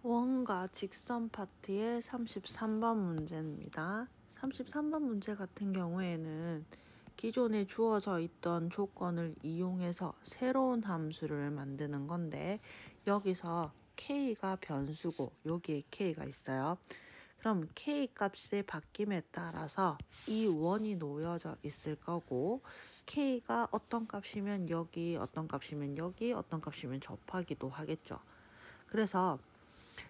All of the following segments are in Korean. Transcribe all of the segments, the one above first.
원과 직선 파트의 33번 문제입니다. 33번 문제 같은 경우에는 기존에 주어져 있던 조건을 이용해서 새로운 함수를 만드는 건데, 여기서 k가 변수고 여기에 k가 있어요. 그럼 k 값의 바뀜에 따라서 이 원이 놓여져 있을 거고, k가 어떤 값이면 여기, 어떤 값이면 여기, 어떤 값이면 접하기도 하겠죠. 그래서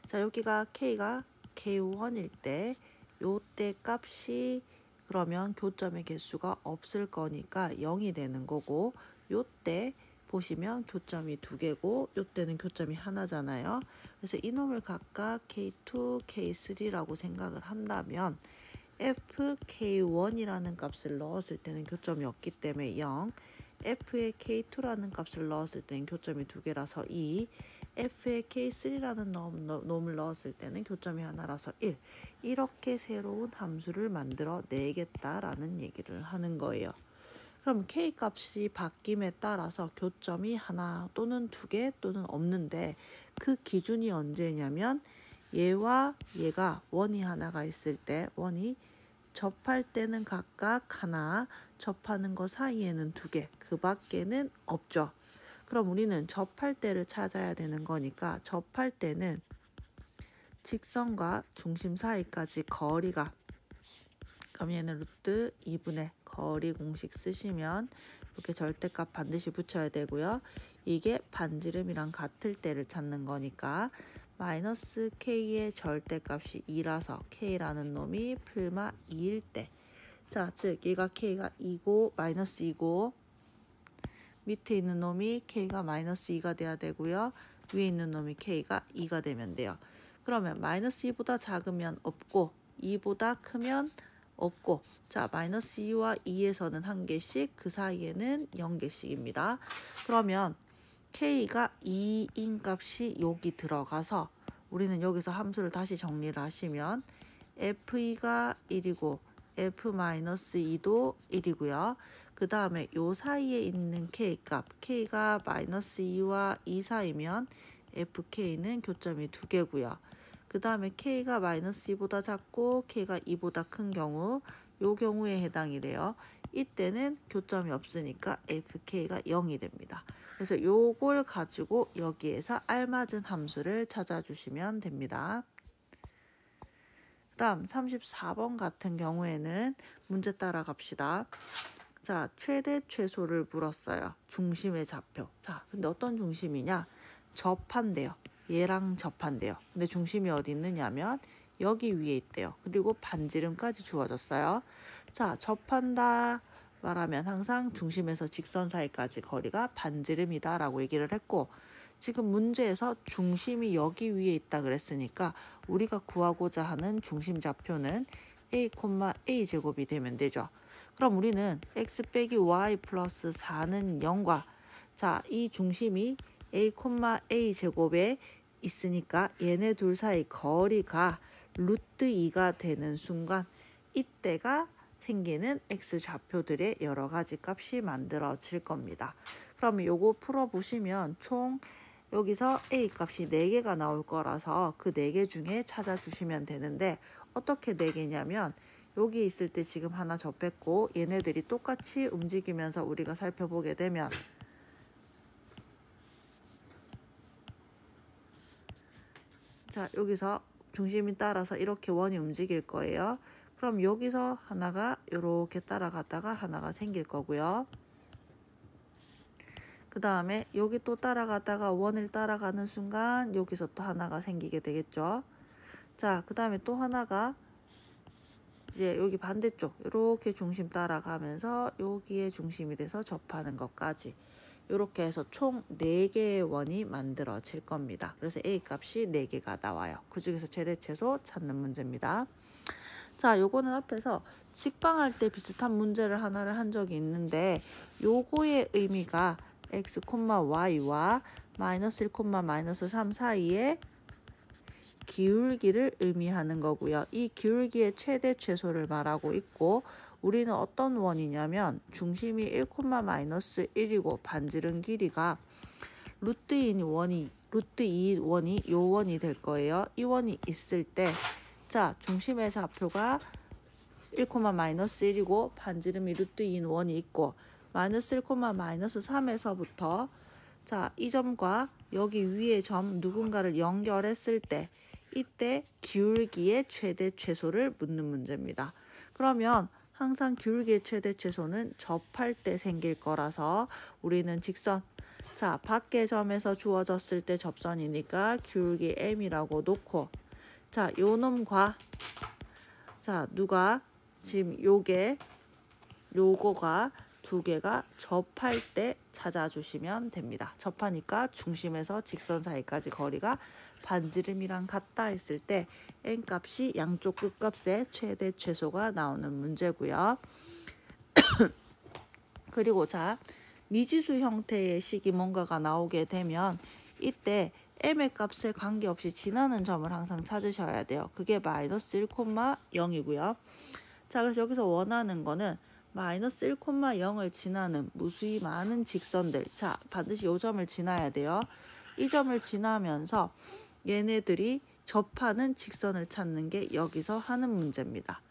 자, 여기가 k가 k1일 때 요때 값이 그러면 교점의 개수가 없을 거니까 0이 되는 거고, 요때 보시면 교점이 2개고 요때는 교점이 하나잖아요. 그래서 이놈을 각각 k2, k3라고 생각을 한다면 fk1이라는 값을 넣었을 때는 교점이 없기 때문에 0, f의 k2라는 값을 넣었을 때는 교점이 2개라서 2, f의 k3라는 놈을 넣었을 때는 교점이 하나라서 1. 이렇게 새로운 함수를 만들어 내겠다라는 얘기를 하는 거예요. 그럼 k 값이 바뀜에 따라서 교점이 하나 또는 2개 또는 없는데, 그 기준이 언제냐면 얘와 얘가 원이 하나가 있을 때, 원이 접할 때는 각각 하나, 접하는 거 사이에는 2개, 그 밖에는 없죠. 그럼 우리는 접할 때를 찾아야 되는 거니까, 접할 때는 직선과 중심 사이까지 거리가, 그럼 얘는 루트 2분의 거리 공식 쓰시면 이렇게 절대값 반드시 붙여야 되고요. 이게 반지름이랑 같을 때를 찾는 거니까 마이너스 k의 절대값이 2라서 k라는 놈이 풀마 2일 때, 자, 즉 얘가 k가 2고 마이너스 2고 밑에 있는 놈이 k가 마이너스 2가 돼야 되고요. 위에 있는 놈이 k가 2가 되면 돼요. 그러면 마이너스 2보다 작으면 없고 2보다 크면 없고, 자, 마이너스 2와 2에서는 1개씩, 그 사이에는 0개씩입니다. 그러면 k가 2인 값이 여기 들어가서 우리는 여기서 함수를 다시 정리를 하시면 f2가 1이고 f-2도 1이고요. 그 다음에 요 사이에 있는 k 값, k가 마이너스 2와 2 사이면 fk는 교점이 2개고요. 그 다음에 k가 마이너스 2보다 작고 k가 2보다 큰 경우, 요 경우에 해당이 돼요. 이때는 교점이 없으니까 fk가 0이 됩니다. 그래서 요걸 가지고 여기에서 알맞은 함수를 찾아주시면 됩니다. 다음 34번 같은 경우에는 문제 따라 갑시다. 자, 최대 최소를 물었어요. 중심의 좌표. 자, 근데 어떤 중심이냐? 접한대요. 얘랑 접한대요. 근데 중심이 어디 있느냐면 여기 위에 있대요. 그리고 반지름까지 주어졌어요. 자, 접한다 말하면 항상 중심에서 직선 사이까지 거리가 반지름이다 라고 얘기를 했고, 지금 문제에서 중심이 여기 위에 있다 그랬으니까 우리가 구하고자 하는 중심 좌표는 a, a 제곱이 되면 되죠. 그럼 우리는 x 빼기 y 플러스 4는 0과, 자, 이 중심이 a, a 제곱에 있으니까 얘네 둘 사이 거리가 루트 2가 되는 순간, 이때가 생기는 x 좌표들의 여러 가지 값이 만들어질 겁니다. 그러면 요거 풀어보시면 총 여기서 a 값이 4개가 나올 거라서 그 4개 중에 찾아주시면 되는데, 어떻게 4개냐면 여기 있을 때 지금 하나 접했고 얘네들이 똑같이 움직이면서 우리가 살펴보게 되면, 자, 여기서 중심이 따라서 이렇게 원이 움직일 거예요. 그럼 여기서 하나가 이렇게 따라갔다가 하나가 생길 거고요. 그 다음에 여기 또 따라가다가 원을 따라가는 순간 여기서 또 하나가 생기게 되겠죠. 자, 그 다음에 또 하나가 이제 여기 반대쪽 이렇게 중심 따라가면서 여기에 중심이 돼서 접하는 것까지, 이렇게 해서 총 4개의 원이 만들어질 겁니다. 그래서 A 값이 4개가 나와요. 그 중에서 최대 최소 찾는 문제입니다. 자, 요거는 앞에서 직방할 때 비슷한 문제를 하나를 한 적이 있는데, 요거의 의미가 x, y와 마이너스 1, 마이너스 3 사이에 기울기를 의미하는 거고요. 이 기울기의 최대 최소를 말하고 있고, 우리는 어떤 원이냐면 중심이 1, 마이너스 1이고 반지름 길이가 루트인 원이 루트 2 원이 요 원이 될 거예요. 이 원이 있을 때 자 중심의 좌표가 1, 마이너스 1이고 반지름이 루트 2인 원이 있고 마이너스 1, 마이너스 3에서부터 자 이 점과 여기 위의 점 누군가를 연결했을 때 이때 기울기의 최대 최소를 묻는 문제입니다. 그러면 항상 기울기의 최대 최소는 접할 때 생길 거라서 우리는 직선 자 밖의 점에서 주어졌을 때 접선이니까 기울기 m이라고 놓고 자 요 놈과 자 누가 지금 요거가 두 개가 접할 때 찾아주시면 됩니다. 접하니까 중심에서 직선 사이까지 거리가 반지름이랑 같다 했을 때 n 값이 양쪽 끝값의 최대 최소가 나오는 문제고요. 그리고 자 미지수 형태의 식이 뭔가가 나오게 되면 이때 m의 값에 관계없이 지나는 점을 항상 찾으셔야 돼요. 그게 마이너스 1,0이고요. 자 그래서 여기서 원하는 거는 마이너스 1,0을 지나는 무수히 많은 직선들 자 반드시 요 점을 지나야 돼요. 이 점을 지나면서 얘네들이 접하는 직선을 찾는 게 여기서 하는 문제입니다.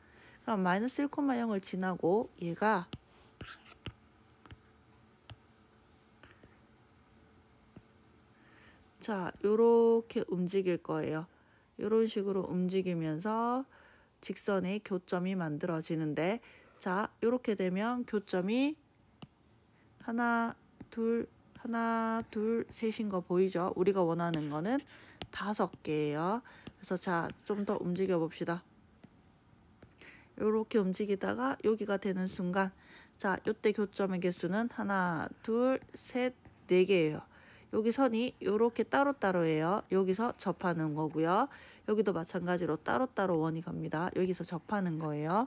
그럼 마이너스 1,0을 지나고 얘가 자 요렇게 움직일 거예요. 요런 식으로 움직이면서 직선의 교점이 만들어지는데 자 요렇게 되면 교점이 하나 둘 셋인 거 보이죠? 우리가 원하는 거는 5개예요. 그래서 자 좀 더 움직여 봅시다. 요렇게 움직이다가 여기가 되는 순간 자 요때 교점의 개수는 하나 둘 셋 4개예요. 여기 선이 요렇게 따로따로예요. 여기서 접하는 거고요. 여기도 마찬가지로 따로따로 원이 갑니다. 여기서 접하는 거예요.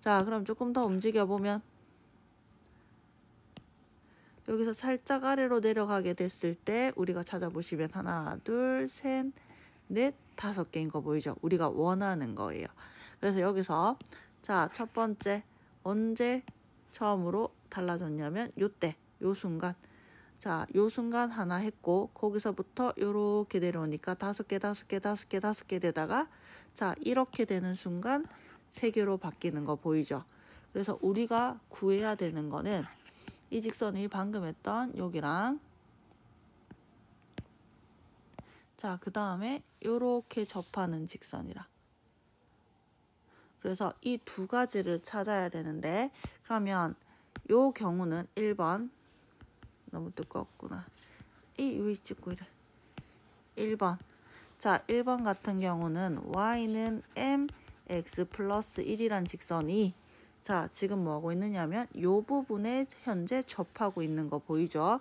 자 그럼 조금 더 움직여 보면 여기서 살짝 아래로 내려가게 됐을 때 우리가 찾아보시면 하나 둘 셋 넷 5개인 거 보이죠? 우리가 원하는 거예요. 그래서 여기서 자 첫 번째 언제 처음으로 달라졌냐면 요때 요 순간 자 요 순간 하나 했고 거기서부터 요렇게 내려오니까 5개 되다가 자 이렇게 되는 순간 3개로 바뀌는 거 보이죠? 그래서 우리가 구해야 되는 거는 이 직선이 방금 했던 여기랑 자 그 다음에 요렇게 접하는 직선이라 그래서 이 두 가지를 찾아야 되는데 그러면 요 경우는 1번 너무 두꺼웠구나. 왜 찍고 이래. 1번 자 1번 같은 경우는 y는 mx 플러스 1이란 직선이 자 지금 뭐 하고 있느냐면 요 부분에 현재 접하고 있는 거 보이죠?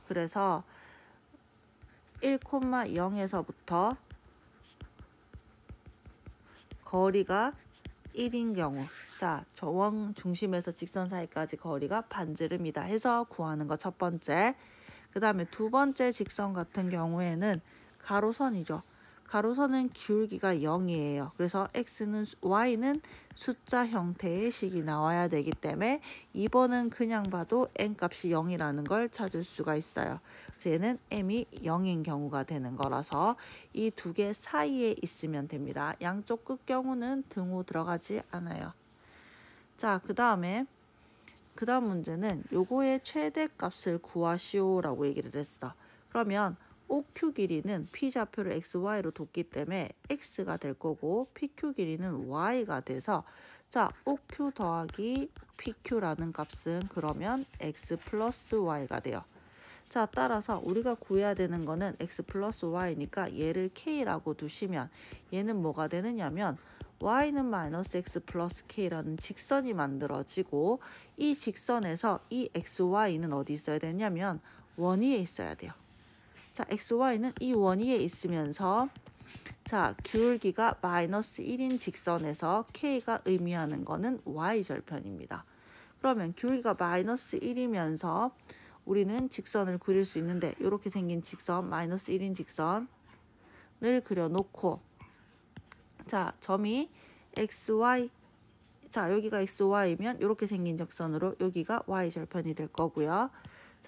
그래서 1,0에서부터 거리가 1인 경우 자 저원 중심에서 직선 사이까지 거리가 반지름이다 해서 구하는 거 첫 번째. 그 다음에 두 번째 직선 같은 경우에는 가로선이죠. 가로선은 기울기가 0이에요. 그래서 y는 숫자 형태의 식이 나와야 되기 때문에 2번은 그냥 봐도 n값이 0이라는 걸 찾을 수가 있어요. 그래서 얘는 m이 0인 경우가 되는 거라서 이 두 개 사이에 있으면 됩니다. 양쪽 끝 경우는 등호 들어가지 않아요. 자, 그 다음 문제는 요거의 최대값을 구하시오라고 얘기를 했어. 그러면 OQ 길이는 P좌표를 XY로 뒀기 때문에 X가 될 거고 PQ 길이는 Y가 돼서 자 OQ 더하기 PQ라는 값은 그러면 X 플러스 Y가 돼요. 자 따라서 우리가 구해야 되는 거는 X 플러스 Y니까 얘를 K라고 두시면 얘는 뭐가 되느냐면 Y는 마이너스 X 플러스 K라는 직선이 만들어지고 이 직선에서 이 XY는 어디 있어야 되냐면 원위에 있어야 돼요. 자, XY는 이 원위에 있으면서 자, 기울기가 마이너스 1인 직선에서 K가 의미하는 거는 Y절편입니다. 그러면 기울기가 마이너스 1이면서 우리는 직선을 그릴 수 있는데 이렇게 생긴 직선, 마이너스 1인 직선을 그려놓고 자, 점이 XY 자, 여기가 XY면 이렇게 생긴 직선으로 여기가 Y절편이 될 거고요.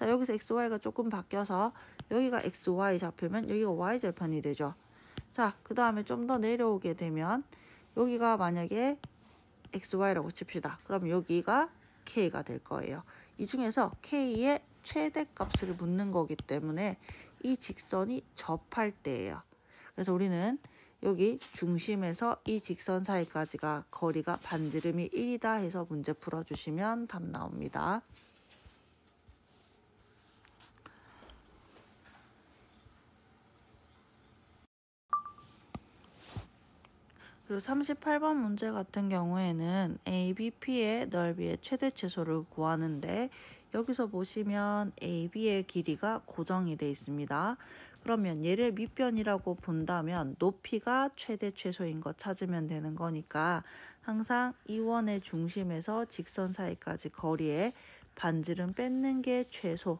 자, 여기서 XY가 조금 바뀌어서 여기가 XY 좌표면 여기가 Y절편이 되죠. 자, 그 다음에 좀 더 내려오게 되면 여기가 만약에 XY라고 칩시다. 그럼 여기가 K가 될 거예요. 이 중에서 K의 최대값을 묻는 거기 때문에 이 직선이 접할 때예요. 그래서 우리는 여기 중심에서 이 직선 사이까지가 거리가 반지름이 1이다 해서 문제 풀어주시면 답 나옵니다. 그리고 38번 문제 같은 경우에는 ABP의 넓이의 최대 최소를 구하는데 여기서 보시면 AB의 길이가 고정이 되어 있습니다. 그러면 얘를 밑변이라고 본다면 높이가 최대 최소인 거 찾으면 되는 거니까 항상 이 원의 중심에서 직선 사이까지 거리에 반지름 뺏는 게 최소,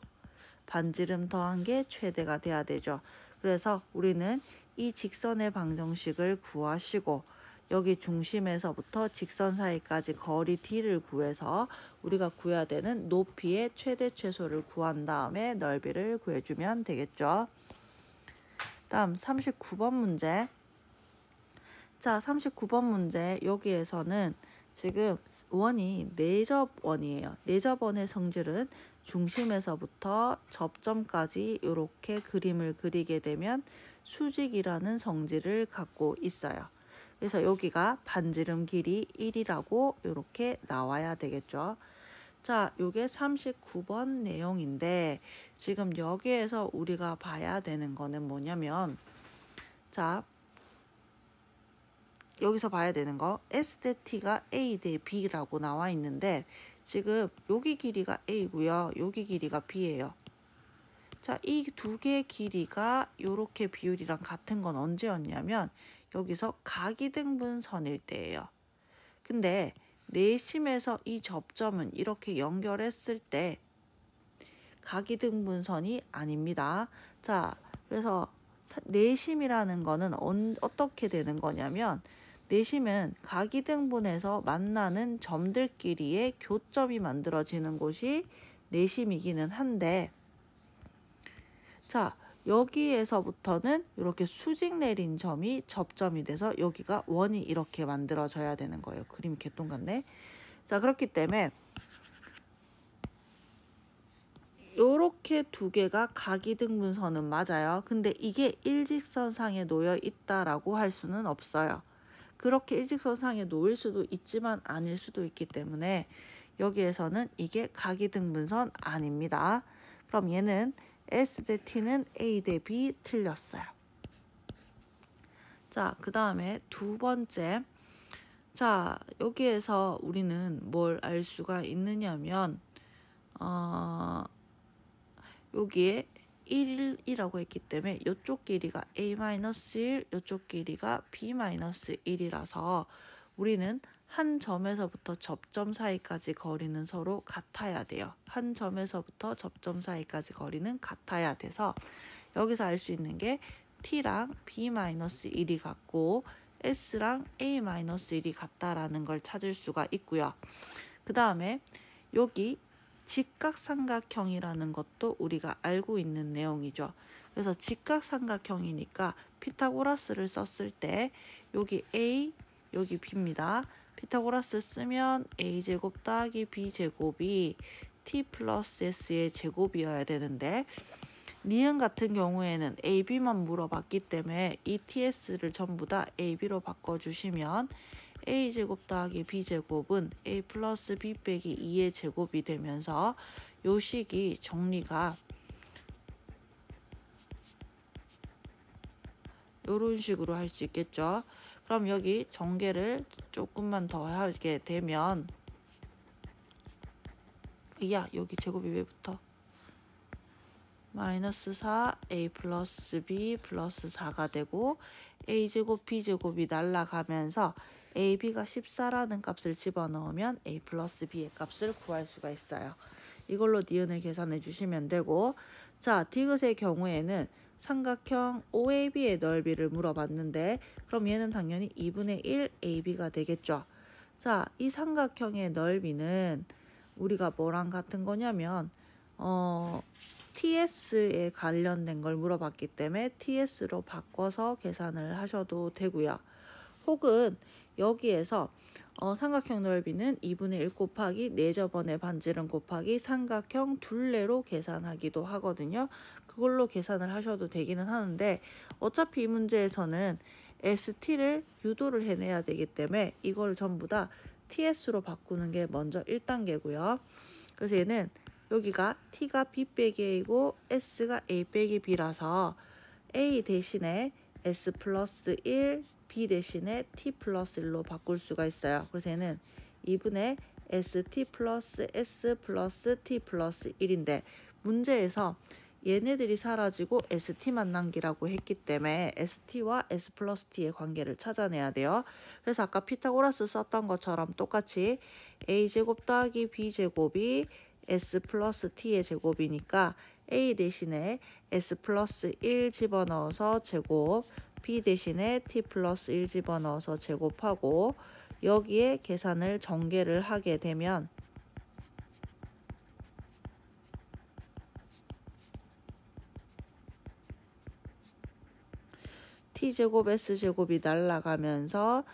반지름 더한 게 최대가 돼야 되죠. 그래서 우리는 이 직선의 방정식을 구하시고 여기 중심에서부터 직선 사이까지 거리 D를 구해서 우리가 구해야 되는 높이의 최대 최소를 구한 다음에 넓이를 구해주면 되겠죠. 다음 39번 문제. 자, 39번 문제 여기에서는 지금 원이 내접원이에요. 내접원의 성질은 중심에서부터 접점까지 이렇게 그림을 그리게 되면 수직이라는 성질을 갖고 있어요. 그래서 여기가 반지름 길이 1이라고 이렇게 나와야 되겠죠. 자, 요게 39번 내용인데 지금 여기에서 우리가 봐야 되는 거는 뭐냐면 자, 여기서 봐야 되는 거 S 대 T가 A 대 B라고 나와 있는데 지금 여기 길이가 A고요. 여기 길이가 B예요. 자, 이 두 개의 길이가 이렇게 비율이랑 같은 건 언제였냐면 여기서 각이등분선일 때예요. 근데 내심에서 이 접점은 이렇게 연결했을 때 각이등분선이 아닙니다. 자, 그래서 내심이라는 거는 어떻게 되는 거냐면 내심은 각이등분에서 만나는 점들끼리의 교점이 만들어지는 곳이 내심이기는 한데 자, 여기에서부터는 이렇게 수직 내린 점이 접점이 돼서 여기가 원이 이렇게 만들어져야 되는 거예요. 그림 개똥 같네. 자, 그렇기 때문에 요렇게 두 개가 각이등분선은 맞아요. 근데 이게 일직선상에 놓여 있다라고 할 수는 없어요. 그렇게 일직선상에 놓일 수도 있지만 아닐 수도 있기 때문에 여기에서는 이게 각이등분선 아닙니다. 그럼 얘는 S 대 T는 A 대 B 틀렸어요. 자, 그 다음에 두 번째. 자, 여기에서 우리는 뭘 알 수가 있느냐면 여기에 1이라고 했기 때문에 이쪽 길이가 A-1, 이쪽 길이가 B-1이라서 우리는 한 점에서부터 접점 사이까지 거리는 서로 같아야 돼요. 한 점에서부터 접점 사이까지 거리는 같아야 돼서 여기서 알 수 있는 게 T랑 B-1이 같고 S랑 A-1이 같다라는 걸 찾을 수가 있고요. 그 다음에 여기 직각삼각형이라는 것도 우리가 알고 있는 내용이죠. 그래서 직각삼각형이니까 피타고라스를 썼을 때 여기 A, 여기 B입니다. 피타고라스 쓰면 A제곱 더하기 B제곱이 T 플러스 S의 제곱이어야 되는데 니은 같은 경우에는 AB만 물어봤기 때문에 이 TS를 전부 다 AB로 바꿔주시면 A제곱 더하기 B제곱은 A 플러스 B 빼기 2의 제곱이 되면서 요 식이 정리가 요런 식으로 할 수 있겠죠. 그럼 여기 전개를 조금만 더 하게 되면 야, 여기 제곱이 왜 붙어? 마이너스 4 A 플러스 B 플러스 4가 되고 A제곱 B제곱이 날아가면서 AB가 14라는 값을 집어넣으면 A 플러스 B의 값을 구할 수가 있어요. 이걸로 니은을 계산해 주시면 되고 자, 디귿의 경우에는 삼각형 OAB의 넓이를 물어봤는데 그럼 얘는 당연히 2분의 1 AB가 되겠죠. 자, 이 삼각형의 넓이는 우리가 뭐랑 같은 거냐면 TS에 관련된 걸 물어봤기 때문에 TS로 바꿔서 계산을 하셔도 되고요. 혹은 여기에서 삼각형 넓이는 2분의 1 곱하기 4저번의 반지름 곱하기 삼각형 둘레로 계산하기도 하거든요. 그걸로 계산을 하셔도 되기는 하는데 어차피 이 문제에서는 ST를 유도를 해내야 되기 때문에 이걸 전부 다 TS로 바꾸는 게 먼저 1단계고요. 그래서 얘는 여기가 T가 B 빼기 A고 S가 A 빼기 B라서 A 대신에 S 플러스 1, B 대신에 T 플러스 1로 바꿀 수가 있어요. 그래서 얘는 2분의 ST 플러스 S 플러스 T 플러스 1인데 문제에서 얘네들이 사라지고 ST만 남기라고 했기 때문에 ST와 S 플러스 T의 관계를 찾아내야 돼요. 그래서 아까 피타고라스 썼던 것처럼 똑같이 A제곱 더하기 B제곱이 S 플러스 T의 제곱이니까 A 대신에 S 플러스 1 집어넣어서 제곱, B 대신에 T 플러스 1 집어넣어서 제곱하고 여기에 계산을 전개를 하게 되면 T제곱 S제곱이 날아가면서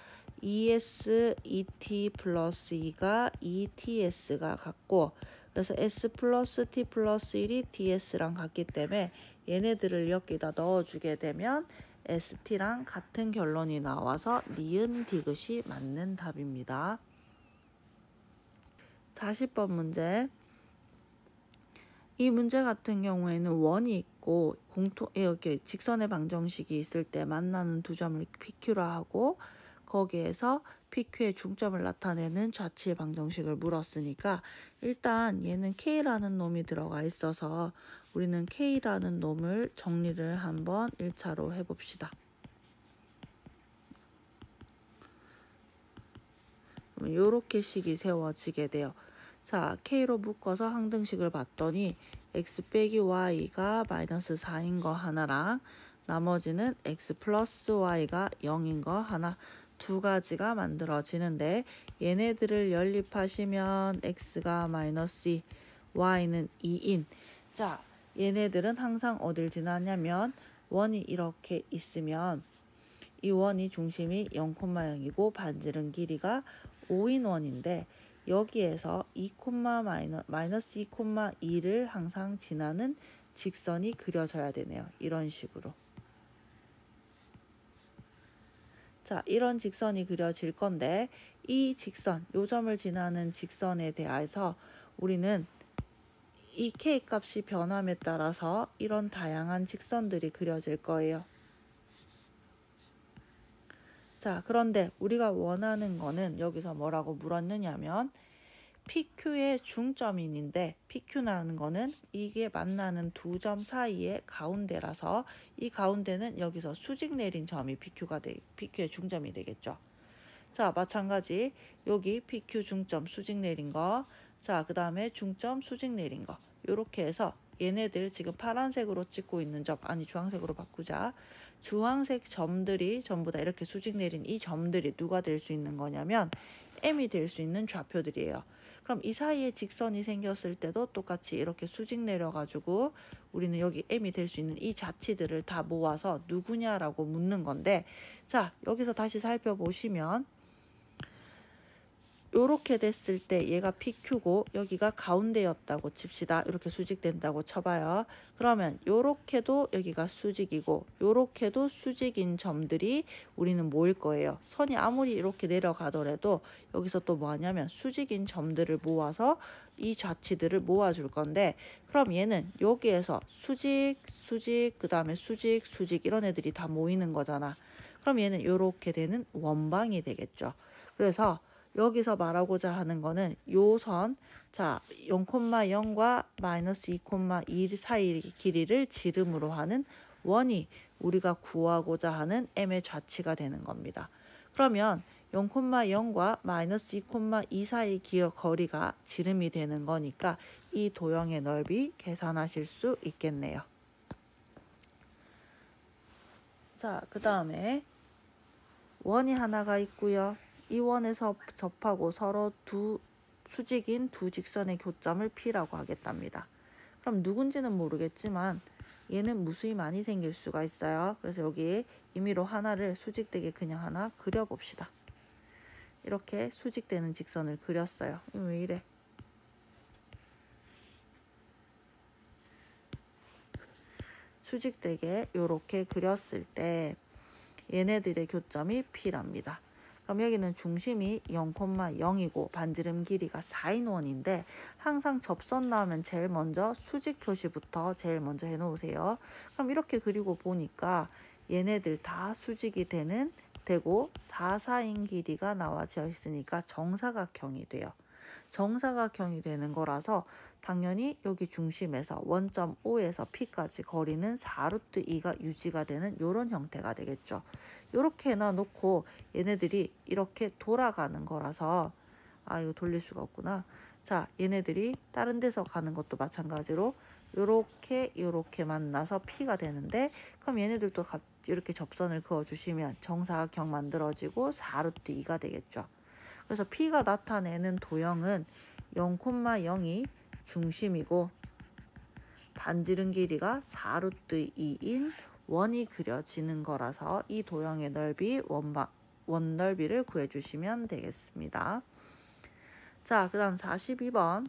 2S 2T 플러스 2가 2TS가 같고 그래서 S 플러스 T 플러스 1이 TS랑 같기 때문에 얘네들을 여기다 넣어주게 되면 ST랑 같은 결론이 나와서 니은 디귿이 맞는 답입니다. 40번 문제. 이 문제 같은 경우에는 원이 있고 이렇게 직선의 방정식이 있을 때 만나는 두 점을 PQ라 하고 거기에서 PQ의 중점을 나타내는 좌치의 방정식을 물었으니까 일단 얘는 K라는 놈이 들어가 있어서 우리는 K라는 놈을 정리를 한번 1차로 해봅시다. 이렇게 식이 세워지게 돼요. 자, K로 묶어서 항등식을 봤더니 X 빼기 Y가 마이너스 4인 거 하나랑 나머지는 X 플러스 Y가 0인 거 하나 두 가지가 만들어지는데 얘네들을 연립하시면 X가 마이너스 2, Y는 2인 자, 얘네들은 항상 어딜 지나냐면 원이 이렇게 있으면 이 원이 중심이 0,0이고 반지름 길이가 5인 원인데 여기에서 2, 마이너스 2,2를 항상 지나는 직선이 그려져야 되네요. 이런 식으로. 자, 이런 직선이 그려질 건데 이 직선, 요 점을 지나는 직선에 대해서 우리는 이 K 값이 변함에 따라서 이런 다양한 직선들이 그려질 거예요. 자, 그런데 우리가 원하는 거는 여기서 뭐라고 물었느냐면 PQ의 중점인인데 PQ라는 거는 이게 만나는 두 점 사이의 가운데라서 이 가운데는 여기서 수직 내린 점이 PQ의 중점이 되겠죠. 자, 마찬가지 여기 PQ 중점 수직 내린 거, 자, 그 다음에 중점 수직 내린 거 이렇게 해서 얘네들 지금 파란색으로 찍고 있는 점, 아니 주황색으로 바꾸자. 주황색 점들이 전부 다 이렇게 수직 내린 이 점들이 누가 될 수 있는 거냐면 M이 될 수 있는 좌표들이에요. 그럼 이 사이에 직선이 생겼을 때도 똑같이 이렇게 수직 내려가지고 우리는 여기 M이 될 수 있는 이 자치들을 다 모아서 누구냐라고 묻는 건데 자, 여기서 다시 살펴보시면 요렇게 됐을 때 얘가 PQ고 여기가 가운데였다고 칩시다. 이렇게 수직된다고 쳐봐요. 그러면 요렇게도 여기가 수직이고 요렇게도 수직인 점들이 우리는 모일 거예요. 선이 아무리 이렇게 내려가더라도 여기서 또 뭐 하냐면 수직인 점들을 모아서 이 좌치들을 모아줄 건데 그럼 얘는 여기에서 수직, 수직, 그 다음에 수직, 수직 이런 애들이 다 모이는 거잖아. 그럼 얘는 요렇게 되는 원방이 되겠죠. 그래서 여기서 말하고자 하는 거는 요 선, 자 0,0과 마이너스 2,2 사이 길이를 지름으로 하는 원이 우리가 구하고자 하는 m의 좌치가 되는 겁니다. 그러면 0,0과 마이너스 2,2 사이 거리가 지름이 되는 거니까 이 도형의 넓이 계산하실 수 있겠네요. 자, 그 다음에 원이 하나가 있고요. 이 원에서 접하고 서로 수직인 두 직선의 교점을 P라고 하겠답니다. 그럼 누군지는 모르겠지만 얘는 무수히 많이 생길 수가 있어요. 그래서 여기 임의로 하나를 수직되게 그냥 하나 그려봅시다. 이렇게 수직되는 직선을 그렸어요. 이거 왜 이래? 수직되게 이렇게 그렸을 때 얘네들의 교점이 P랍니다. 그럼 여기는 중심이 0,0이고 반지름 길이가 4인 원인데 항상 접선 나오면 제일 먼저 수직 표시부터 제일 먼저 해놓으세요. 그럼 이렇게 그리고 보니까 얘네들 다 수직이 되고 4, 4인 길이가 나와져 있으니까 정사각형이 돼요. 정사각형이 되는 거라서 당연히 여기 중심에서 1.5에서 P까지 거리는 4루트 2가 유지가 되는 이런 형태가 되겠죠. 이렇게 해놔놓고 얘네들이 이렇게 돌아가는 거라서 이거 돌릴 수가 없구나. 자, 얘네들이 다른 데서 가는 것도 마찬가지로 요렇게 만나서 P가 되는데 그럼 얘네들도 이렇게 접선을 그어주시면 정사각형 만들어지고 4루트 2가 되겠죠. 그래서 P가 나타내는 도형은 0,0이 중심이고 반지름 길이가 4루트 2인 원이 그려지는 거라서 이 도형의 넓이 원 넓이를 구해주시면 되겠습니다. 자, 그 다음 42번.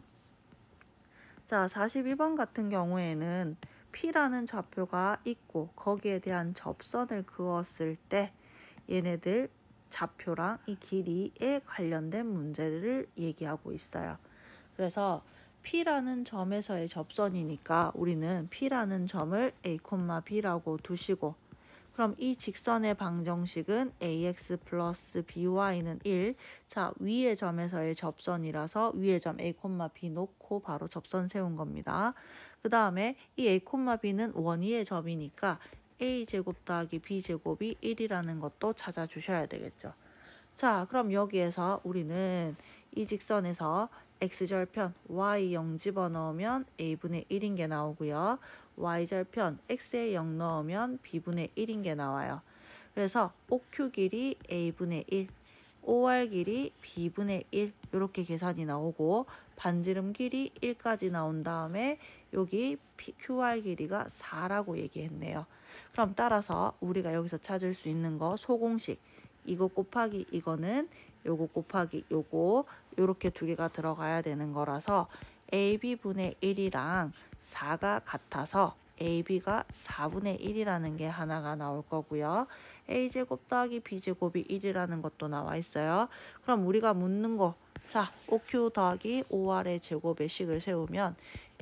자, 42번 같은 경우에는 P라는 좌표가 있고 거기에 대한 접선을 그었을 때 얘네들 좌표랑 이 길이에 관련된 문제를 얘기하고 있어요. 그래서 P라는 점에서의 접선이니까 우리는 P라는 점을 A, B라고 두시고 그럼 이 직선의 방정식은 ax 플러스 by는 1. 자, 위의 점에서의 접선이라서 위의 점 a, b 놓고 바로 접선 세운 겁니다. 그 다음에 이 a, b는 원위의 점이니까 a제곱 더하기 b제곱이 1이라는 것도 찾아주셔야 되겠죠. 자, 그럼 여기에서 우리는 이 직선에서 x절편 y 0 집어넣으면 a분의 1인 게 나오고요. y절편 x에 0 넣으면 b분의 1인 게 나와요. 그래서 OQ 길이 a분의 1, OR 길이 b분의 1 이렇게 계산이 나오고 반지름 길이 1까지 나온 다음에 여기 QR 길이가 4라고 얘기했네요. 그럼 따라서 우리가 여기서 찾을 수 있는 거 소공식 이거 곱하기 이거는 요거 곱하기 요거 요렇게 두 개가 들어가야 되는 거라서 AB분의 1이랑 4가 같아서 AB가 4분의 1이라는 게 하나가 나올 거고요. A제곱 더하기 B제곱이 1이라는 것도 나와 있어요. 그럼 우리가 묻는 거, 자, OQ 더하기 OR의 제곱의 식을 세우면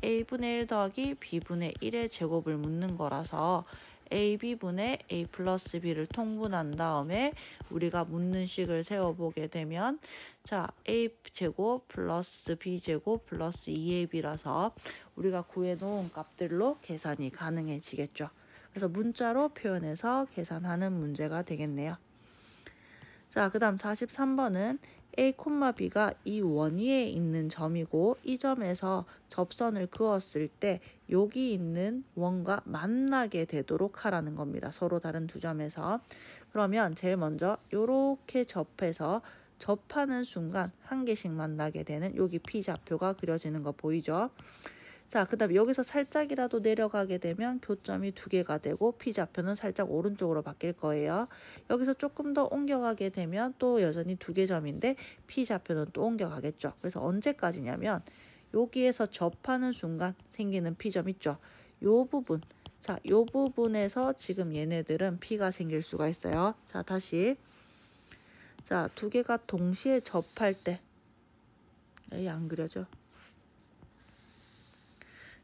A분의 1 더하기 B분의 1의 제곱을 묻는 거라서 AB분의 A 플러스 B를 통분한 다음에 우리가 묻는 식을 세워보게 되면 자, A제곱 플러스 B제곱 플러스 2AB라서 우리가 구해놓은 값들로 계산이 가능해지겠죠. 그래서 문자로 표현해서 계산하는 문제가 되겠네요. 자, 그 다음 43번은 A, B가 이 원위에 있는 점이고 이 점에서 접선을 그었을 때 여기 있는 원과 만나게 되도록 하라는 겁니다. 서로 다른 두 점에서. 그러면 제일 먼저 이렇게 접해서 접하는 순간 한 개씩 만나게 되는 여기 P좌표가 그려지는 거 보이죠? 자, 그 다음에 여기서 살짝이라도 내려가게 되면 교점이 두 개가 되고 P좌표는 살짝 오른쪽으로 바뀔 거예요. 여기서 조금 더 옮겨가게 되면 또 여전히 두 개 점인데 P좌표는 또 옮겨가겠죠. 그래서 언제까지냐면 여기에서 접하는 순간 생기는 P점 있죠. 요 부분. 자, 요 부분에서 지금 얘네들은 P가 생길 수가 있어요. 자, 다시. 자, 두 개가 동시에 접할 때. 여기 안 그려져.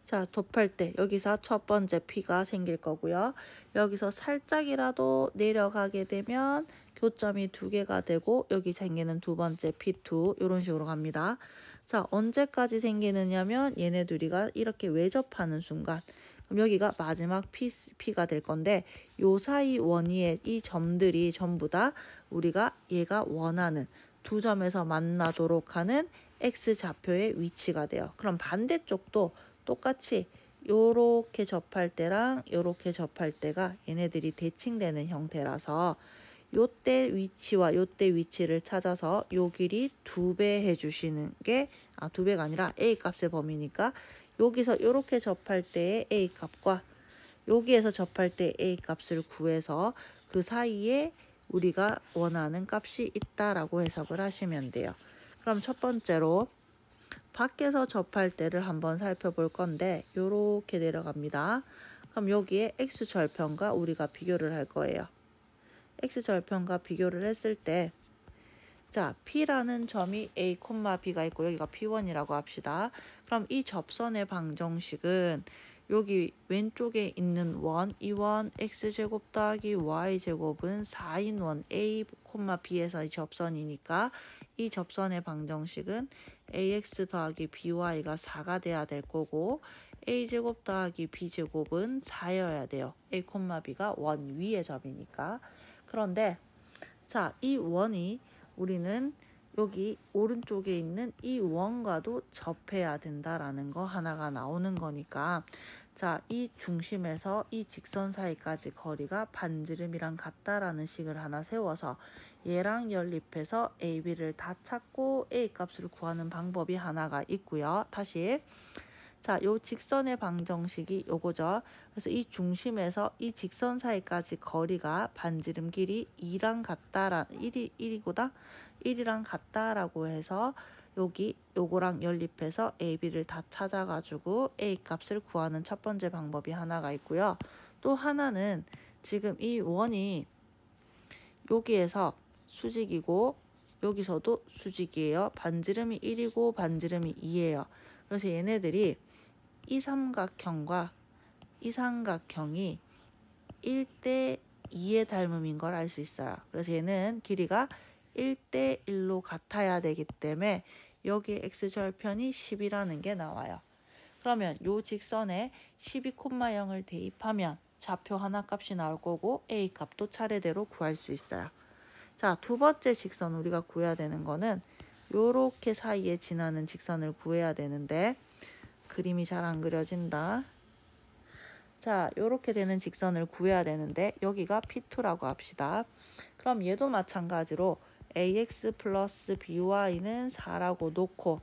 자, 접할 때 여기서 첫 번째 P가 생길 거고요. 여기서 살짝이라도 내려가게 되면 교점이 두 개가 되고 여기 생기는 두 번째 P2 이런 식으로 갑니다. 자, 언제까지 생기느냐면 얘네 둘이가 이렇게 외접하는 순간 그럼 여기가 마지막 P가 될 건데 요 사이 원위의 이 점들이 전부 다 우리가 얘가 원하는 두 점에서 만나도록 하는 X좌표의 위치가 돼요. 그럼 반대쪽도 똑같이 요렇게 접할 때랑 요렇게 접할 때가 얘네들이 대칭되는 형태라서 요때 위치와 요때 위치를 찾아서 요 길이 2배 해주시는 게 2배가 아니라 A 값의 범위니까 여기서 이렇게 접할 때의 A 값과 여기에서 접할 때 A 값을 구해서 그 사이에 우리가 원하는 값이 있다라고 해석을 하시면 돼요. 그럼 첫 번째로 밖에서 접할 때를 한번 살펴볼 건데 요렇게 내려갑니다. 그럼 여기에 x절편과 우리가 비교를 할 거예요. x절편과 비교를 했을 때 자, P라는 점이 A, B가 있고 여기가 P1이라고 합시다. 그럼 이 접선의 방정식은 여기 왼쪽에 있는 원, 이 원 x제곱 더하기 y제곱은 4인 원 A, B에서 이 접선이니까 이 접선의 방정식은 ax 더하기 by가 4가 돼야 될 거고 a제곱 더하기 b제곱은 4여야 돼요. A, B가 원 위의 점이니까. 그런데 자, 이 원이 우리는 여기 오른쪽에 있는 이 원과도 접해야 된다라는 거 하나가 나오는 거니까 자, 이 중심에서 이 직선 사이까지 거리가 반지름이랑 같다라는 식을 하나 세워서 얘랑 연립해서 AB를 다 찾고 A 값을 구하는 방법이 하나가 있고요. 다시 자, 요 직선의 방정식이 요거죠. 그래서 이 중심에서 이 직선 사이까지 거리가 반지름 길이 2랑 같다라 1이랑 같다라고 해서 여기 요거랑 연립해서 AB를 다 찾아가지고 A 값을 구하는 첫 번째 방법이 하나가 있고요. 또 하나는 지금 이 원이 여기에서 수직이고 여기서도 수직이에요. 반지름이 1이고 반지름이 2예요. 그래서 얘네들이 이 삼각형과 이 삼각형이 1대 2의 닮음인 걸 알 수 있어요. 그래서 얘는 길이가 1대 1로 같아야 되기 때문에 여기 x절편이 10이라는 게 나와요. 그러면 요 직선에 12,0을 대입하면 좌표 하나 값이 나올 거고 A 값도 차례대로 구할 수 있어요. 자, 두 번째 직선 우리가 구해야 되는 거는 요렇게 사이에 지나는 직선을 구해야 되는데 그림이 잘 안 그려진다. 자, 요렇게 되는 직선을 구해야 되는데 여기가 P2라고 합시다. 그럼 얘도 마찬가지로 ax 플러스 by는 4라고 놓고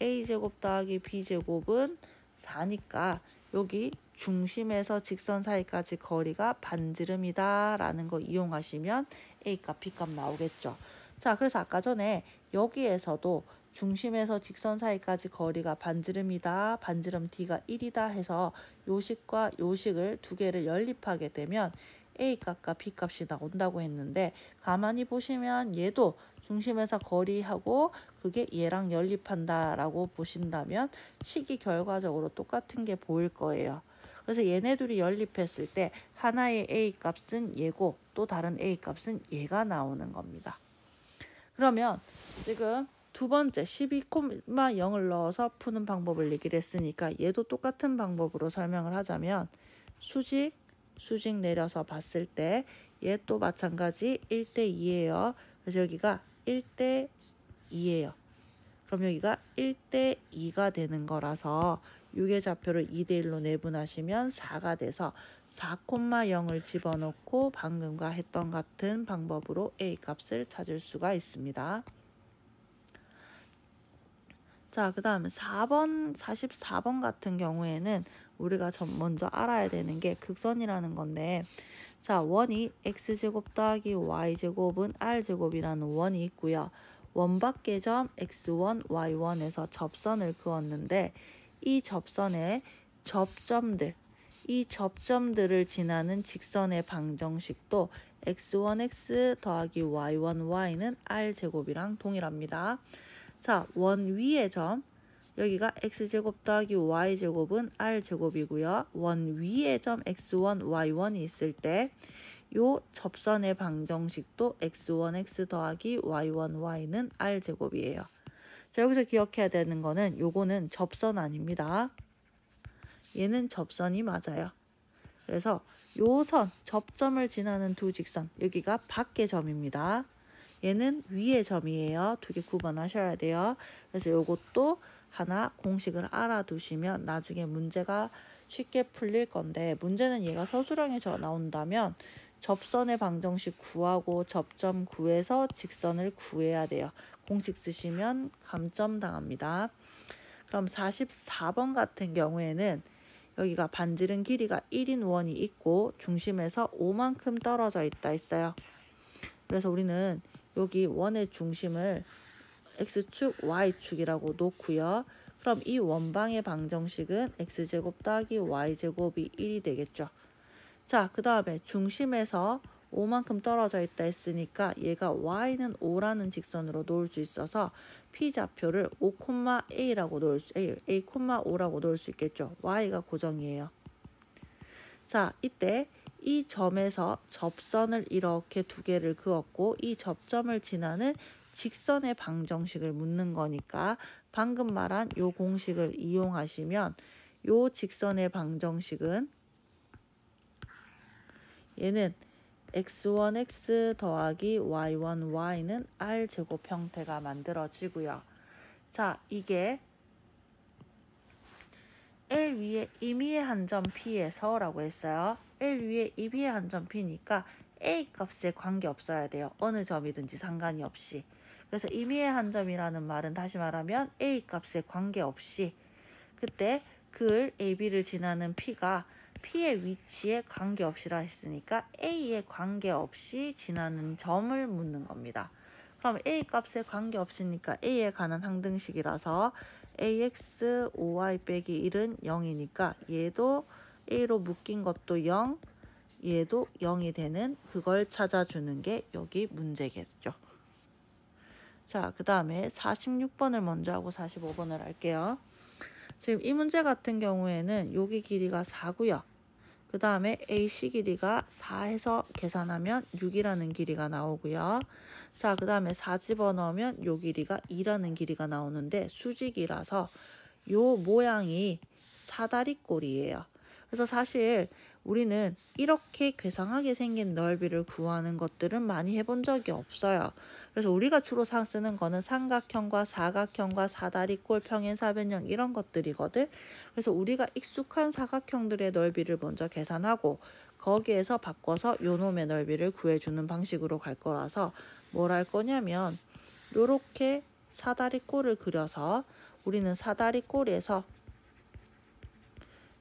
a제곱 더하기 b제곱은 4니까 여기 중심에서 직선 사이까지 거리가 반지름이다 라는 거 이용하시면 a값 b값 나오겠죠. 자, 그래서 아까 전에 여기에서도 중심에서 직선 사이까지 거리가 반지름이다, 반지름 d가 1이다 해서 요식과 요식을 두 개를 연립하게 되면 A 값과 B 값이 나온다고 했는데 가만히 보시면 얘도 중심에서 거리하고 그게 얘랑 연립한다라고 보신다면 식이 결과적으로 똑같은 게 보일 거예요. 그래서 얘네 둘이 연립했을 때 하나의 A 값은 얘고 또 다른 A 값은 얘가 나오는 겁니다. 그러면 지금 두 번째 12,0을 넣어서 푸는 방법을 얘기를 했으니까 얘도 똑같은 방법으로 설명을 하자면 수직 내려서 봤을 때 얘 또 마찬가지 1대 2예요. 그래서 여기가 1대 2예요. 그럼 여기가 1대 2가 되는 거라서 6의 좌표를 2대 1로 내분하시면 4가 돼서 4,0을 집어넣고 방금과 했던 같은 방법으로 A 값을 찾을 수가 있습니다. 자, 그 다음에 44번 같은 경우에는 우리가 먼저 알아야 되는 게 극선이라는 건데 자, 원이 x제곱 더하기 y제곱은 r제곱이라는 원이 있고요. 원밖의 점 x1, y1에서 접선을 그었는데 이 접선의 접점들, 이 접점들을 지나는 직선의 방정식도 x1x 더하기 y1y는 r제곱이랑 동일합니다. 자, 원 위의 점 여기가 x제곱 더하기 y제곱은 r제곱이고요. 원 위의 점 x1, y1이 있을 때 요 접선의 방정식도 x1x 더하기 y1y는 r제곱이에요. 자, 여기서 기억해야 되는 거는 요거는 접선 아닙니다. 얘는 접선이 맞아요. 그래서 요 선, 접점을 지나는 두 직선 여기가 밖의 점입니다. 얘는 위의 점이에요. 두 개 구분하셔야 돼요. 그래서 요것도 하나 공식을 알아두시면 나중에 문제가 쉽게 풀릴 건데 문제는 얘가 서술형에 나온다면 접선의 방정식 구하고 접점 구해서 직선을 구해야 돼요. 공식 쓰시면 감점 당합니다. 그럼 44번 같은 경우에는 여기가 반지름 길이가 1인 원이 있고 중심에서 5만큼 떨어져 있다 했어요. 그래서 우리는 여기 원의 중심을 x축, y축이라고 놓고요. 그럼 이 원방의 방정식은 x제곱 더하기 y제곱이 1이 되겠죠. 자, 그 다음에 중심에서 5만큼 떨어져 있다 했으니까 얘가 y는 5라는 직선으로 놓을 수 있어서 p좌표를 5,a라고 놓을 수, a,5라고 놓을 수 있겠죠. y가 고정이에요. 자, 이때 이 점에서 접선을 이렇게 두 개를 그었고 이 접점을 지나는 직선의 방정식을 묻는 거니까 방금 말한 요 공식을 이용하시면 요 직선의 방정식은 얘는 x1x 더하기 y1y는 r제곱 형태가 만들어지고요. 자, 이게 L 위에 임의의 한 점 P에서 라고 했어요. L 위에 임의의 한 점 P니까 A 값에 관계없어야 돼요. 어느 점이든지 상관이 없이. 그래서 임의의 한 점이라는 말은 다시 말하면 A 값에 관계없이 그때 글 AB를 지나는 P가 P의 위치에 관계없이라 했으니까 A에 관계없이 지나는 점을 묻는 겁니다. 그럼 A 값에 관계없으니까 A에 관한 항등식이라서 ax 5y 빼기 1은 0이니까 얘도 a로 묶인 것도 0, 얘도 0이 되는 그걸 찾아주는 게 여기 문제겠죠. 자, 그 다음에 46번을 먼저 하고 45번을 할게요. 지금 이 문제 같은 경우에는 여기 길이가 4고요. 그 다음에 AC 길이가 4해서 계산하면 6이라는 길이가 나오고요. 자, 그 다음에 4 집어넣으면 요 길이가 2라는 길이가 나오는데 수직이라서 요 모양이 사다리꼴이에요. 그래서 사실 우리는 이렇게 괴상하게 생긴 넓이를 구하는 것들은 많이 해본 적이 없어요. 그래서 우리가 주로 쓰는 거는 삼각형과 사각형과 사다리꼴, 평행사변형 이런 것들이거든. 그래서 우리가 익숙한 사각형들의 넓이를 먼저 계산하고 거기에서 바꿔서 요놈의 넓이를 구해주는 방식으로 갈 거라서 뭘 할 거냐면 요렇게 사다리꼴을 그려서 우리는 사다리꼴에서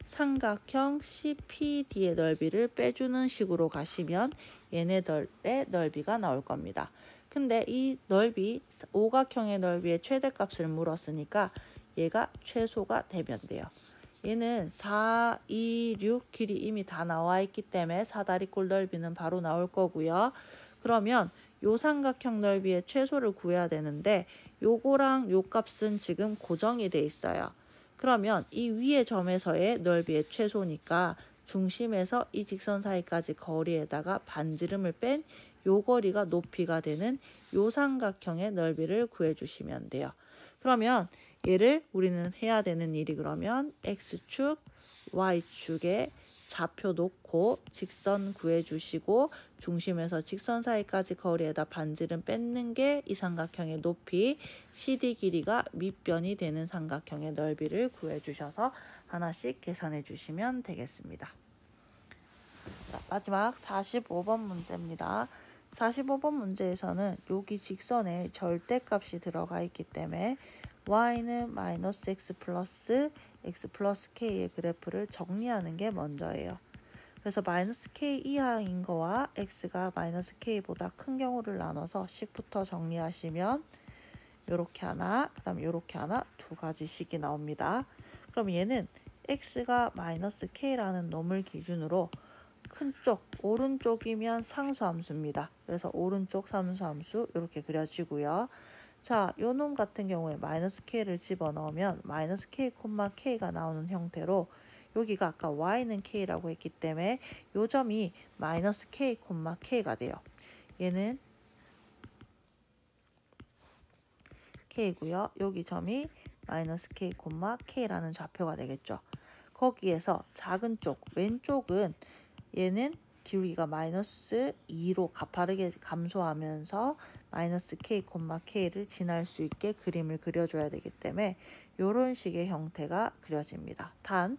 삼각형 CPD의 넓이를 빼주는 식으로 가시면 얘네들의 넓이가 나올 겁니다. 근데 이 넓이, 오각형의 넓이의 최대값을 물었으니까 얘가 최소가 되면 돼요. 얘는 4, 2, 6 길이 이미 다 나와 있기 때문에 사다리꼴 넓이는 바로 나올 거고요. 그러면 요 삼각형 넓이의 최소를 구해야 되는데 요거랑 요 값은 지금 고정이 돼 있어요. 그러면 이 위의 점에서의 넓이의 최소니까 중심에서 이 직선 사이까지 거리에다가 반지름을 뺀 요 거리가 높이가 되는 요 삼각형의 넓이를 구해주시면 돼요. 그러면 얘를 우리는 해야 되는 일이 그러면 X축, Y축에 좌표 놓고 직선 구해주시고 중심에서 직선 사이까지 거리에다 반지름 뺏는 게 이 삼각형의 높이, CD 길이가 밑변이 되는 삼각형의 넓이를 구해주셔서 하나씩 계산해 주시면 되겠습니다. 자, 마지막 45번 문제입니다. 45번 문제에서는 여기 직선에 절대값이 들어가 있기 때문에 y는 마이너스 x 플러스 k의 그래프를 정리하는 게 먼저예요. 그래서 마이너스 k 이하인 거와 x가 마이너스 k보다 큰 경우를 나눠서 식부터 정리하시면 요렇게 하나, 그 다음에 요렇게 하나, 두 가지씩이 나옵니다. 그럼 얘는 x가 마이너스 k라는 놈을 기준으로 큰 쪽, 오른쪽이면 상수함수입니다. 그래서 오른쪽 상수함수 이렇게 그려지고요. 자, 요 놈 같은 경우에 마이너스 k를 집어넣으면 마이너스 k, k가 나오는 형태로 여기가 아까 y는 k라고 했기 때문에 요 점이 마이너스 k, k가 돼요. 얘는 k고요. 여기 점이 마이너스 k, k라는 좌표가 되겠죠. 거기에서 작은 쪽, 왼쪽은 얘는 기울기가 마이너스 2로 가파르게 감소하면서 마이너스 k, k를 지날 수 있게 그림을 그려줘야 되기 때문에 이런 식의 형태가 그려집니다. 단,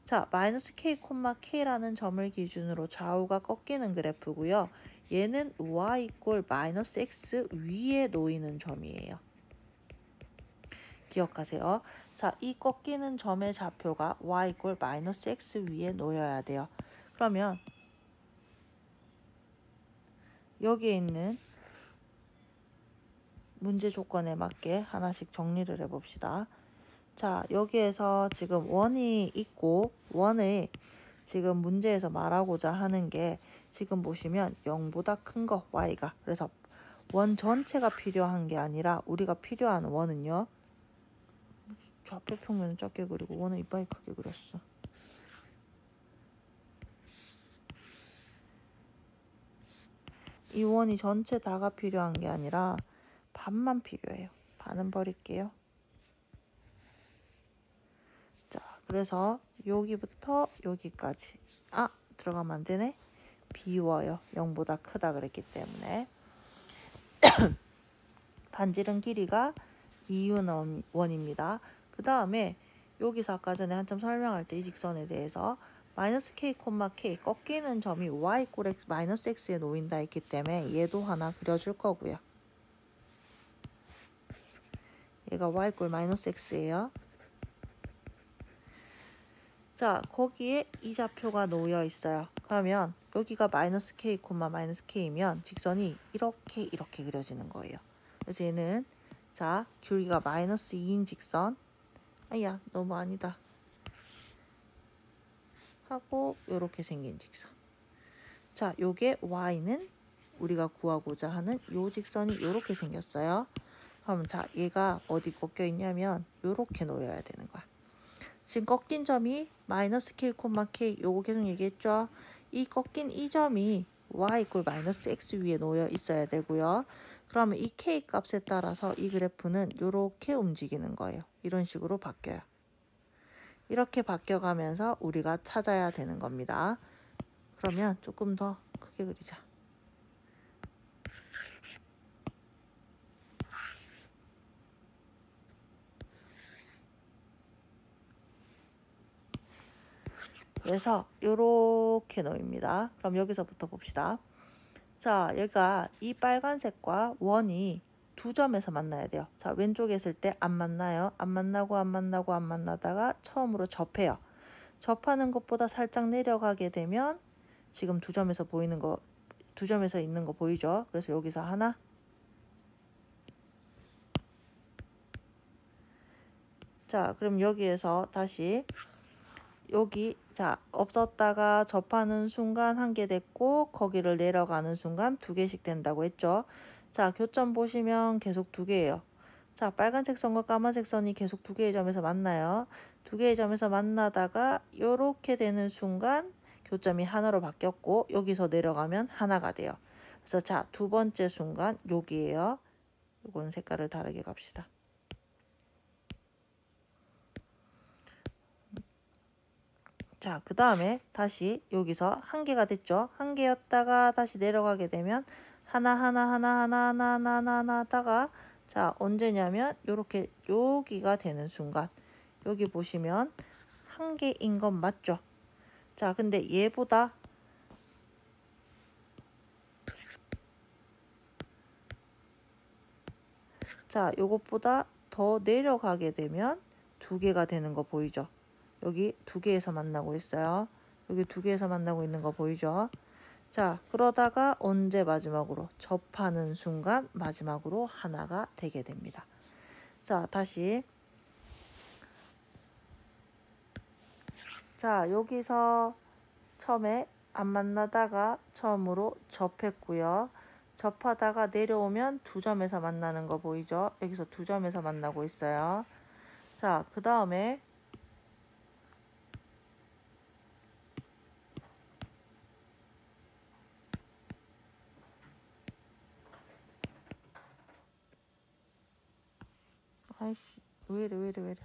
자, 마이너스 k, k라는 점을 기준으로 좌우가 꺾이는 그래프고요. 얘는 y 이꼴 마이너스 x 위에 놓이는 점이에요. 기억하세요. 자, 이 꺾이는 점의 좌표가 y 이꼴 마이너스 x 위에 놓여야 돼요. 그러면 여기에 있는 문제 조건에 맞게 하나씩 정리를 해봅시다. 자, 여기에서 지금 원이 있고 원의 지금 문제에서 말하고자 하는 게 지금 보시면 0보다 큰 거 y가, 그래서 원 전체가 필요한 게 아니라 우리가 필요한 원은요, 좌표 평면은 적게 그리고 원은 이빨이 크게 그렸어. 이 원이 전체 다가 필요한 게 아니라 반만 필요해요. 반은 버릴게요. 자, 그래서 여기부터 여기까지 들어가면 안 되네. 비워요. 0보다 크다 그랬기 때문에. 반지름 길이가 2u 원입니다. 그 다음에 여기서 아까 전에 한참 설명할 때 이 직선에 대해서 마이너스 k, k 꺾이는 점이 y 이꼴 x 마이너스 x에 놓인다 했기 때문에 얘도 하나 그려줄 거고요. 얘가 y 이꼴 마이너스 x예요. 자, 거기에 이 좌표가 놓여 있어요. 그러면 여기가 마이너스 k, 마이너스 k이면 직선이 이렇게 그려지는 거예요. 그래서 얘는 자, 길이가 마이너스 2인 직선, 아야 너무 아니다 하고 요렇게 생긴 직선. 자, 요게 y는 우리가 구하고자 하는 요 직선이 요렇게 생겼어요. 그러면 자, 얘가 어디 꺾여 있냐면 요렇게 놓여야 되는 거야. 지금 꺾인 점이 마이너스 k, k 요거 계속 얘기했죠. 이 꺾인 이 점이 y 이꼴 마이너스 x 위에 놓여 있어야 되고요. 그러면 이 k 값에 따라서 이 그래프는 요렇게 움직이는 거예요. 이런 식으로 바뀌어요. 이렇게 바뀌어가면서 우리가 찾아야 되는 겁니다. 그러면 조금 더 크게 그리자. 그래서 이렇게 놓입니다. 그럼 여기서부터 봅시다. 자, 여기가 이 빨간색과 원이 두 점에서 만나야 돼요. 자, 왼쪽에 있을 때 안 만나요. 안 만나다가 처음으로 접해요. 접하는 것보다 살짝 내려가게 되면 지금 두 점에서 있는 거 보이죠? 그래서 여기서 하나, 자, 그럼 여기에서 다시 여기 자, 없었다가 접하는 순간 한 개 됐고 거기를 내려가는 순간 두 개씩 된다고 했죠. 자, 교점 보시면 계속 두 개예요. 자, 빨간색 선과 까만색 선이 계속 두 개의 점에서 만나요. 두 개의 점에서 만나다가 요렇게 되는 순간 교점이 하나로 바뀌었고 여기서 내려가면 하나가 돼요. 그래서 자, 두 번째 순간 여기에요. 요거는 색깔을 다르게 갑시다. 자, 그 다음에 다시 여기서 한 개가 됐죠. 한 개였다가 다시 내려가게 되면 하나 하다가 자, 언제냐면 요렇게 여기가 되는 순간 여기 보시면 한 개인 건 맞죠. 자, 근데 얘보다 자, 요것보다 더 내려가게 되면 두 개가 되는 거 보이죠. 여기 두 개에서 만나고 있어요. 여기 두 개에서 만나고 있는 거 보이죠. 자, 그러다가 언제 마지막으로 접하는 순간 마지막으로 하나가 되게 됩니다. 자, 다시 자, 여기서 처음에 안 만나다가 처음으로 접했고요. 접하다가 내려오면 두 점에서 만나는 거 보이죠? 여기서 두 점에서 만나고 있어요. 자, 그 다음에 아이씨, 왜 이래.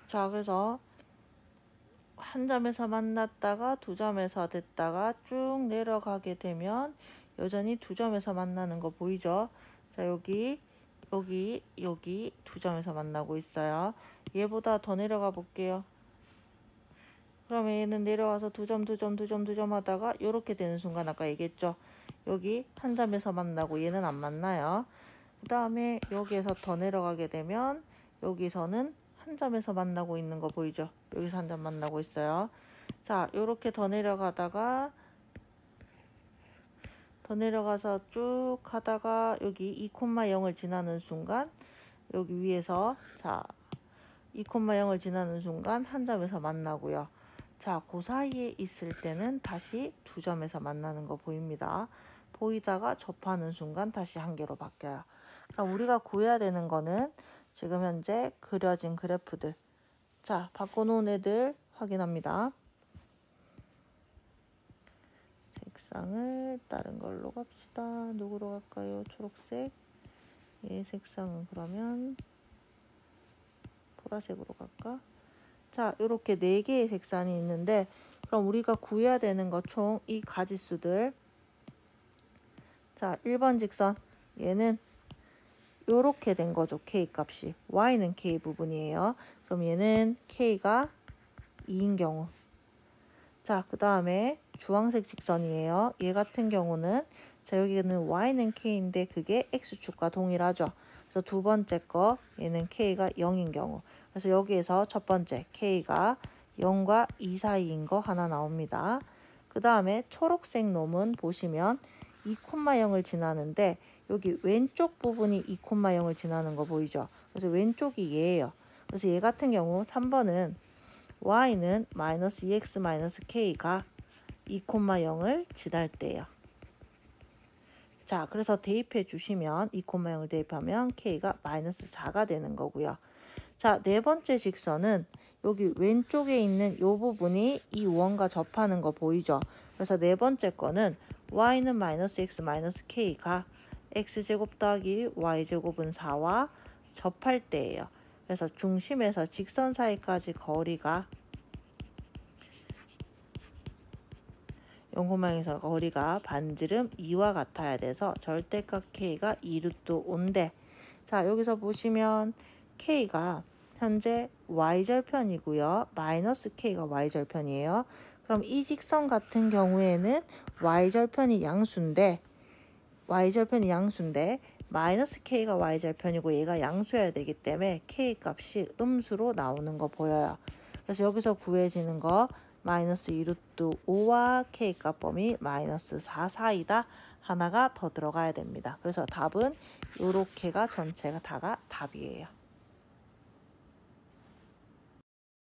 자, 그래서 한 점에서 만났다가 두 점에서 됐다가 쭉 내려가게 되면 여전히 두 점에서 만나는 거 보이죠? 자, 여기 여기 두 점에서 만나고 있어요. 얘보다 더 내려가 볼게요. 그러면 얘는 내려와서 두 점 하다가 이렇게 되는 순간 아까 얘기했죠. 여기 한 점에서 만나고 얘는 안 만나요. 그 다음에 여기에서 더 내려가게 되면 여기서는 한 점에서 만나고 있는 거 보이죠? 여기서 한 점 만나고 있어요. 자, 요렇게 더 내려가다가 더 내려가서 쭉 하다가 여기 2,0을 지나는 순간 여기 위에서 자 2,0을 지나는 순간 한 점에서 만나고요. 자, 그 사이에 있을 때는 다시 두 점에서 만나는 거 보입니다. 보이다가 접하는 순간 다시 한 개로 바뀌어요. 그럼 우리가 구해야 되는 거는 지금 현재 그려진 그래프들. 자, 바꿔놓은 애들 확인합니다. 색상을 다른 걸로 갑시다. 누구로 갈까요? 초록색. 얘 색상은 그러면 보라색으로 갈까? 자, 이렇게 4개의 색상이 있는데 그럼 우리가 구해야 되는 거 총 이 가지수들. 자, 1번 직선. 얘는 요렇게 된 거죠. K 값이. Y는 K 부분이에요. 그럼 얘는 K가 2인 경우. 자, 그 다음에 주황색 직선이에요. 얘 같은 경우는 자, 여기는 Y는 K인데 그게 X축과 동일하죠. 그래서 두 번째 거 얘는 K가 0인 경우. 그래서 여기에서 첫 번째 K가 0과 2 사이인 거 하나 나옵니다. 그 다음에 초록색 놈은 보시면 2,0을 지나는데 여기 왼쪽 부분이 2,0을 지나는 거 보이죠? 그래서 왼쪽이 얘예요. 그래서 얘 같은 경우 3번은 y는 마이너스 2x 마이너스 k가 2,0을 지날 때예요. 자, 그래서 대입해 주시면 2,0을 대입하면 k가 마이너스 4가 되는 거고요. 자, 네 번째 직선은 여기 왼쪽에 있는 이 부분이 이 원과 접하는 거 보이죠? 그래서 네 번째 거는 y는 마이너스 x 마이너스 k가 x제곱 더하기 y제곱은 4와 접할 때예요. 그래서 중심에서 직선 사이까지 거리가 0,0에서 거리가 반지름 2와 같아야 돼서 절대값 k가 2루트 5인데 자, 여기서 보시면 k가 현재 y절편이고요. 마이너스 k가 y절편이에요. 그럼 이 직선 같은 경우에는 y절편이 양수인데 마이너스 k가 y절편이고 얘가 양수여야 되기 때문에 k 값이 음수로 나오는 거 보여요. 그래서 여기서 구해지는 거 마이너스 2루트 5와 k 값 범위 마이너스 4 사이다. 하나가 더 들어가야 됩니다. 그래서 답은 요렇게가 전체가 다가 답이에요.